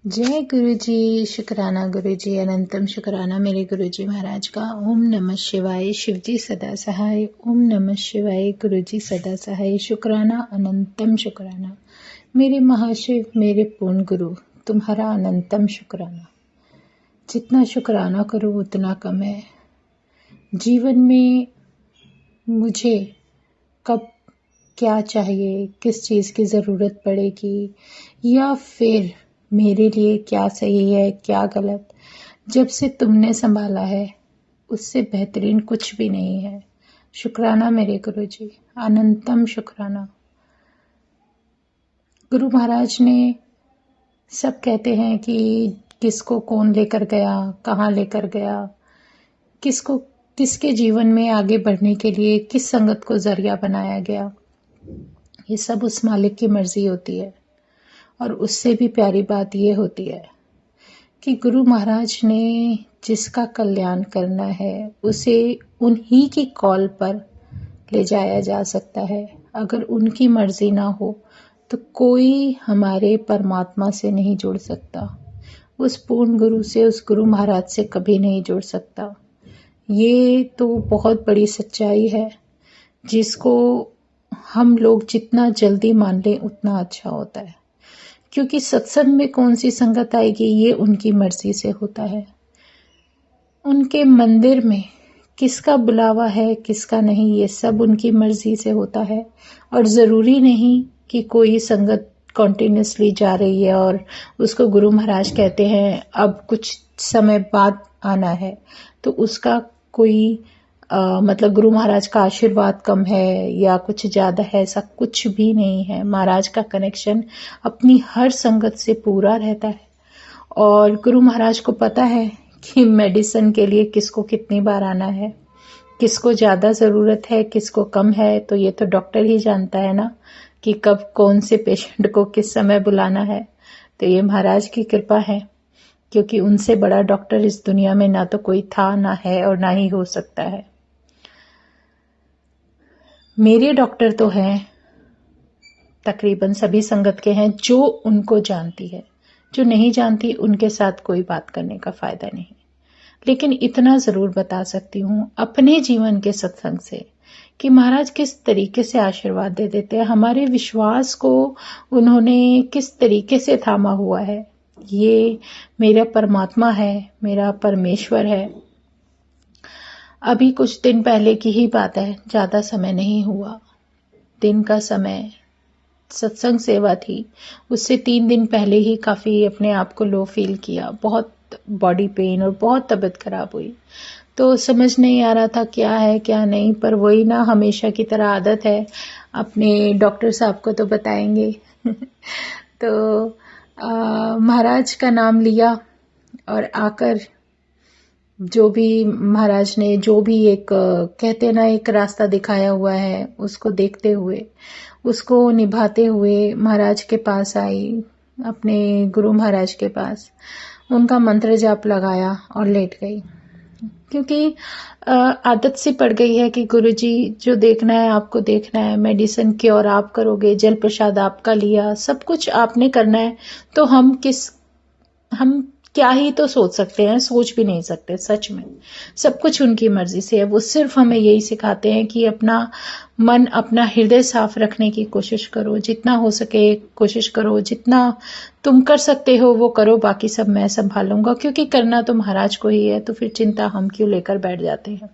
जय गुरु जी। शुक्राना गुरु जी, अनंतम शुक्राना मेरे गुरु जी महाराज का। ओम नमः शिवाय। शिव जी सदा सहाय। ओम नमः शिवाय। गुरु जी सदा सहाय। शुक्राना अनंतम शुक्राना मेरे महाशिव, मेरे पूर्ण गुरु, तुम्हारा अनंतम शुक्राना। जितना शुक्राना करूँ उतना कम है। जीवन में मुझे कब क्या चाहिए, किस चीज़ की ज़रूरत पड़ेगी, या फिर मेरे लिए क्या सही है क्या गलत, जब से तुमने संभाला है उससे बेहतरीन कुछ भी नहीं है। शुक्राना मेरे गुरु जी, अनंतम शुक्राना। गुरु महाराज ने सब कहते हैं कि किसको कौन लेकर गया, कहाँ लेकर गया, किसको किसके जीवन में आगे बढ़ने के लिए किस संगत को जरिया बनाया गया, ये सब उस मालिक की मर्जी होती है। और उससे भी प्यारी बात ये होती है कि गुरु महाराज ने जिसका कल्याण करना है उसे उन्हीं की कॉल पर ले जाया जा सकता है। अगर उनकी मर्जी ना हो तो कोई हमारे परमात्मा से नहीं जुड़ सकता, उस पूर्ण गुरु से, उस गुरु महाराज से कभी नहीं जुड़ सकता। ये तो बहुत बड़ी सच्चाई है जिसको हम लोग जितना जल्दी मान लें उतना अच्छा होता है, क्योंकि सत्संग में कौन सी संगत आएगी ये उनकी मर्जी से होता है। उनके मंदिर में किसका बुलावा है किसका नहीं ये सब उनकी मर्जी से होता है। और ज़रूरी नहीं कि कोई संगत कॉन्टिन्यूसली जा रही है और उसको गुरु महाराज कहते हैं अब कुछ समय बाद आना है तो उसका कोई मतलब गुरु महाराज का आशीर्वाद कम है या कुछ ज़्यादा है, ऐसा कुछ भी नहीं है। महाराज का कनेक्शन अपनी हर संगत से पूरा रहता है। और गुरु महाराज को पता है कि मेडिसिन के लिए किसको कितनी बार आना है, किसको ज़्यादा ज़रूरत है किसको कम है, तो ये तो डॉक्टर ही जानता है ना कि कब कौन से पेशेंट को किस समय बुलाना है। तो ये महाराज की कृपा है, क्योंकि उनसे बड़ा डॉक्टर इस दुनिया में ना तो कोई था, ना है और ना ही हो सकता है। मेरे डॉक्टर तो हैं, तकरीबन सभी संगत के हैं जो उनको जानती है। जो नहीं जानती उनके साथ कोई बात करने का फायदा नहीं। लेकिन इतना जरूर बता सकती हूँ अपने जीवन के सत्संग से कि महाराज किस तरीके से आशीर्वाद दे देते हैं, हमारे विश्वास को उन्होंने किस तरीके से थामा हुआ है। ये मेरा परमात्मा है, मेरा परमेश्वर है। अभी कुछ दिन पहले की ही बात है, ज्यादा समय नहीं हुआ, दिन का समय, सत्संग सेवा थी। उससे 3 दिन पहले ही काफी अपने आप को लो फील किया, बहुत बॉडी पेन और बहुत तबीयत खराब हुई। तो समझ नहीं आ रहा था क्या है क्या नहीं, पर वही ना हमेशा की तरह आदत है, अपने डॉक्टर साहब को तो बताएंगे। तो महाराज का नाम लिया और आकर जो भी महाराज ने जो भी एक कहते ना एक रास्ता दिखाया हुआ है उसको देखते हुए, उसको निभाते हुए महाराज के पास आई, अपने गुरु महाराज के पास उनका मंत्र जाप लगाया और लेट गई। क्योंकि आदत सी पड़ गई है कि गुरुजी जो देखना है आपको देखना है, मेडिसिन क्योर आप करोगे, जल प्रसाद आपका लिया, सब कुछ आपने करना है। तो हम क्या ही तो सोच सकते हैं, सोच भी नहीं सकते। सच में सब कुछ उनकी मर्जी से है। वो सिर्फ हमें यही सिखाते हैं कि अपना मन, अपना हृदय साफ रखने की कोशिश करो, जितना हो सके कोशिश करो, जितना तुम कर सकते हो वो करो, बाकी सब मैं संभालूंगा। क्योंकि करना तो महाराज को ही है, तो फिर चिंता हम क्यों लेकर बैठ जाते हैं।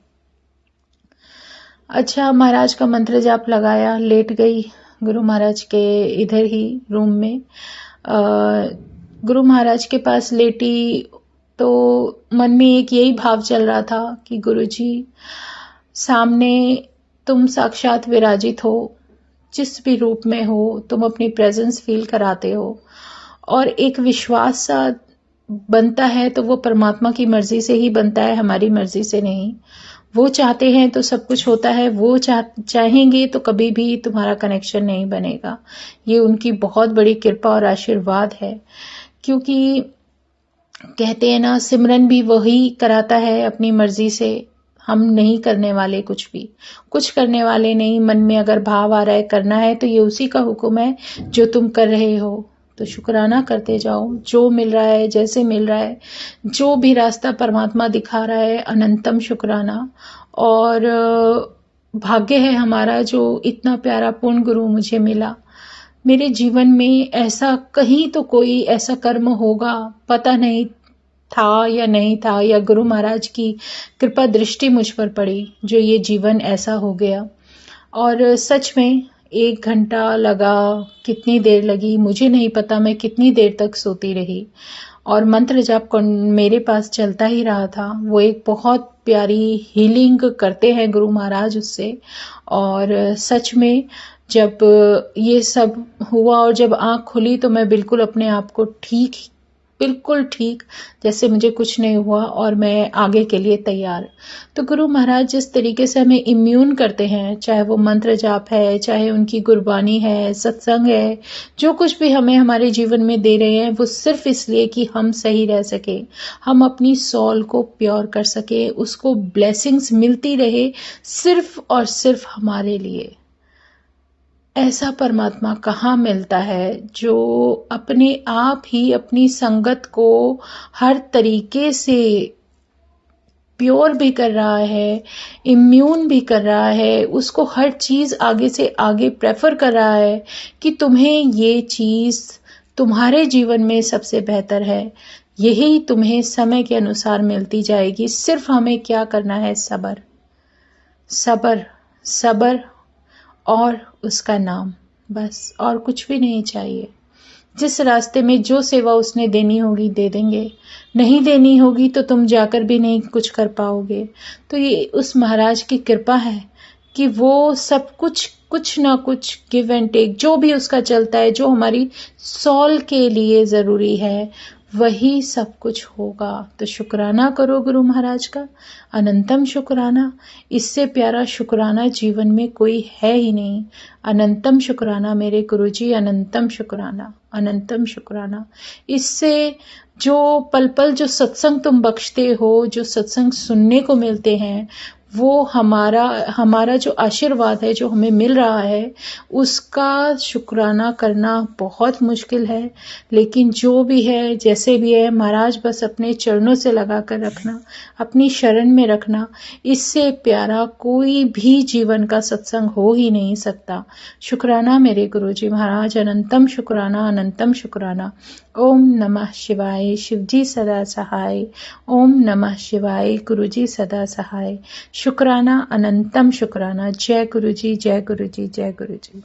अच्छा, महाराज का मंत्र जाप लगाया, लेट गई गुरु महाराज के इधर ही रूम में। गुरु महाराज के पास लेटी तो मन में एक यही भाव चल रहा था कि गुरुजी सामने तुम साक्षात विराजित हो, जिस भी रूप में हो तुम अपनी प्रेजेंस फील कराते हो। और एक विश्वास सा बनता है तो वो परमात्मा की मर्जी से ही बनता है, हमारी मर्जी से नहीं। वो चाहते हैं तो सब कुछ होता है, वो चाहेंगे तो कभी भी तुम्हारा कनेक्शन नहीं बनेगा। ये उनकी बहुत बड़ी कृपा और आशीर्वाद है। क्योंकि कहते हैं ना, सिमरन भी वही कराता है अपनी मर्जी से, हम नहीं करने वाले कुछ करने वाले नहीं। मन में अगर भाव आ रहा है करना है तो ये उसी का हुक्म है जो तुम कर रहे हो। तो शुक्राना करते जाओ, जो मिल रहा है, जैसे मिल रहा है, जो भी रास्ता परमात्मा दिखा रहा है, अनंतम शुक्राना। और भाग्य है हमारा जो इतना प्यारा पूर्ण गुरु मुझे मिला। मेरे जीवन में ऐसा कहीं तो कोई ऐसा कर्म होगा, पता नहीं था या नहीं था, या गुरु महाराज की कृपा दृष्टि मुझ पर पड़ी जो ये जीवन ऐसा हो गया। और सच में 1 घंटा लगा, कितनी देर लगी मुझे नहीं पता, मैं कितनी देर तक सोती रही और मंत्र जाप मेरे पास चलता ही रहा था। वो एक बहुत प्यारी हीलिंग करते हैं गुरु महाराज उससे। और सच में जब ये सब हुआ और जब आंख खुली तो मैं बिल्कुल अपने आप को ठीक, बिल्कुल ठीक, जैसे मुझे कुछ नहीं हुआ और मैं आगे के लिए तैयार। तो गुरु महाराज जिस तरीके से हमें इम्यून करते हैं, चाहे वो मंत्र जाप है, चाहे उनकी गुरबानी है, सत्संग है, जो कुछ भी हमें हमारे जीवन में दे रहे हैं, वो सिर्फ इसलिए कि हम सही रह सके, हम अपनी सोल को प्योर कर सके, उसको ब्लेसिंग्स मिलती रहे सिर्फ और सिर्फ हमारे लिए। ऐसा परमात्मा कहाँ मिलता है जो अपने आप ही अपनी संगत को हर तरीके से प्योर भी कर रहा है, इम्यून भी कर रहा है, उसको हर चीज आगे से आगे प्रेफर कर रहा है कि तुम्हें ये चीज तुम्हारे जीवन में सबसे बेहतर है, यही तुम्हें समय के अनुसार मिलती जाएगी। सिर्फ हमें क्या करना है? सबर, सबर, सबर और उसका नाम, बस और कुछ भी नहीं चाहिए। जिस रास्ते में जो सेवा उसने देनी होगी दे देंगे, नहीं देनी होगी तो तुम जाकर भी नहीं कुछ कर पाओगे। तो ये उस महाराज की कृपा है कि वो सब कुछ, कुछ ना कुछ गिव एंड टेक जो भी उसका चलता है, जो हमारी सॉल के लिए ज़रूरी है वही सब कुछ होगा। तो शुक्राना करो गुरु महाराज का, अनंतम शुक्राना। इससे प्यारा शुक्राना जीवन में कोई है ही नहीं। अनंतम शुक्राना मेरे गुरुजी, अनंतम शुक्राना, अनंतम शुक्राना। इससे जो पल पल जो सत्संग तुम बख्शते हो, जो सत्संग सुनने को मिलते हैं, वो हमारा जो आशीर्वाद है जो हमें मिल रहा है, उसका शुक्राना करना बहुत मुश्किल है। लेकिन जो भी है, जैसे भी है, महाराज बस अपने चरणों से लगा कर रखना, अपनी शरण में रखना। इससे प्यारा कोई भी जीवन का सत्संग हो ही नहीं सकता। शुक्राना मेरे गुरुजी महाराज, अनंतम शुक्राना, अनंतम शुक्राना। ओम नमः शिवाय, शिवजी सदा सहाय। ओम नमः शिवाय, गुरुजी सदा सहाय। शुक्राना, अनंतम शुक्राना। जय गुरुजी, जय गुरुजी, जय गुरुजी।